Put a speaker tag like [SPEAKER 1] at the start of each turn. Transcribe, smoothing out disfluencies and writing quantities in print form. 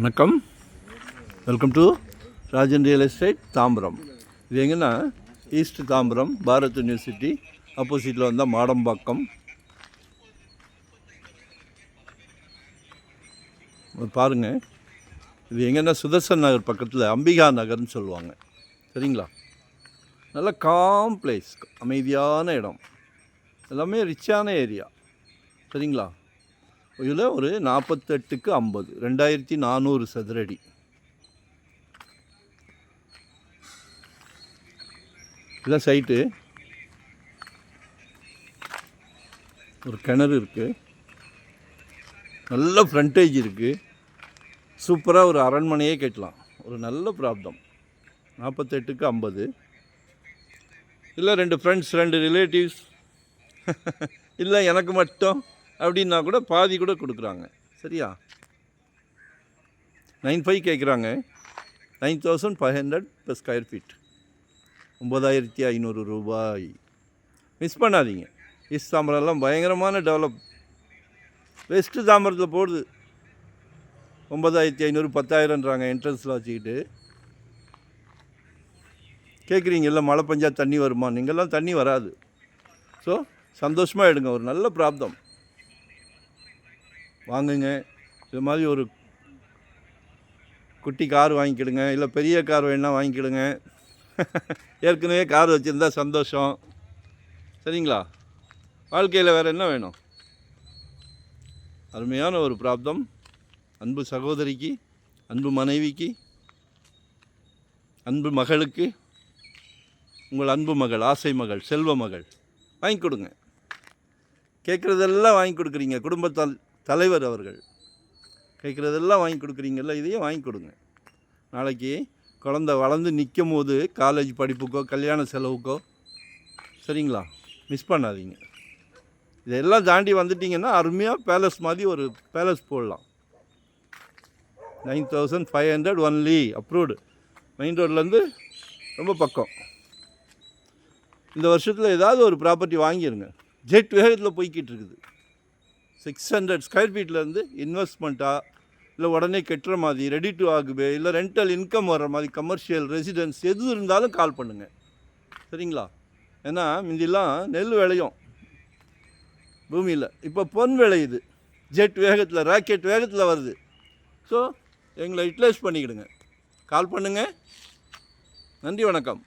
[SPEAKER 1] வணக்கம், welcome to Rajan real estate Tambaram. இது எங்கன்னா ஈஸ்ட் தாம்பரம் பாரத் யூனிவர்சிட்டி ஆப்போசிட்டில் வந்தால் மாடம்பாக்கம். பாருங்கள், இது எங்கன்னா சுதர்சன் நகர் பக்கத்தில் அம்பிகா நகர்னு சொல்லுவாங்க. சரிங்களா? நல்ல காம் பிளேஸ், அமைதியான இடம், எல்லாமே ரிச்சான ஏரியா. சரிங்களா? இதில் ஒரு 48க்கு 50, 2400 சதுரடி. இதான் சைட்டு. ஒரு கிணறு இருக்குது, நல்ல ஃப்ரண்டேஜ் இருக்குது, சூப்பராக ஒரு அரண்மனையே கட்டலாம். ஒரு நல்ல ப்ராப்ளம். 48க்கு 50. இல்லை 2 ஃப்ரெண்ட்ஸ் 2 ரிலேட்டிவ்ஸ் இல்லை எனக்கு மட்டும் அப்படின்னா கூட பாதி கூட கொடுக்குறாங்க. சரியா? 9,500 கேட்குறாங்க. 9,500 per ஸ்கொயர் ஃபீட், 9,500 ரூபாய். மிஸ் பண்ணாதீங்க. ஈஸ்ட் தாம்பரம்லாம் பயங்கரமான டெவலப். வெஸ்ட்டு தாம்பரத்தில் போடுது 9,500 10,000ன்றாங்க என்ட்ரன்ஸில் வச்சுக்கிட்டு. கேட்குறீங்க இல்லை மழை பெஞ்சா தண்ணி வருமா? நீங்கள்லாம் தண்ணி வராது. ஸோ சந்தோஷமாக எடுங்க. ஒரு நல்ல ப்ராப்ளம். வாங்குங்க. இது மாதிரி ஒரு குட்டி கார் வாங்கிக்கிடுங்க, இல்லை பெரிய கார் வேணால் வாங்கிக்கிடுங்க. ஏற்கனவே கார் வச்சுருந்தா சந்தோஷம். சரிங்களா? வாழ்க்கையில் வேறு என்ன வேணும்? அருமையான ஒரு ப்ராப்ளம். அன்பு சகோதரிக்கு, அன்பு மனைவிக்கு, அன்பு மகளுக்கு, உங்கள் அன்பு மகள், ஆசை மகள், செல்வ மகள் வாங்கி கொடுங்க. கேட்குறதெல்லாம் வாங்கி கொடுக்குறீங்க. குடும்பத்தால் தலைவர் அவர்கள் கேட்குறதெல்லாம் வாங்கி கொடுக்குறீங்கல்ல, இதையும் வாங்கி கொடுங்க. நாளைக்கு குழந்த வளர்ந்து நிற்கும் போது காலேஜ் படிப்புக்கோ கல்யாண செலவுக்கோ. சரிங்களா? மிஸ் பண்ணாதீங்க. இதெல்லாம் தாண்டி வந்துட்டிங்கன்னா அருமையாக பேலஸ் மாதிரி ஒரு பேலஸ் போடலாம். 9,500 ஒன்லி. அப்ரூவ்டு. மெயின் ரோட்லேருந்து ரொம்ப பக்கம். இந்த வருஷத்தில் ஏதாவது ஒரு ப்ராப்பர்ட்டி வாங்கிடுங்க. ஜெட் வேகத்தில் போய்கிட்டு இருக்குது. 600 ஸ்கொயர் ஃபீட்லேருந்து இன்வெஸ்ட்மெண்ட்டாக, இல்லை உடனே கட்டுற மாதிரி, ரெடி டு ஆகுவே, இல்லை ரெண்டல் இன்கம் வர்ற மாதிரி, கமர்ஷியல் ரெசிடென்ஸ் எது இருந்தாலும் கால் பண்ணுங்கள். சரிங்களா? ஏன்னா முந்திலாம் நெல் விளையும் பூமியில், இப்போ பொன் விளையுது. ஜெட் வேகத்தில், ராக்கெட் வேகத்தில் வருது. ஸோ எங்களை யூட்டிலைஸ் பண்ணிக்கிடுங்க. கால் பண்ணுங்கள். நன்றி, வணக்கம்.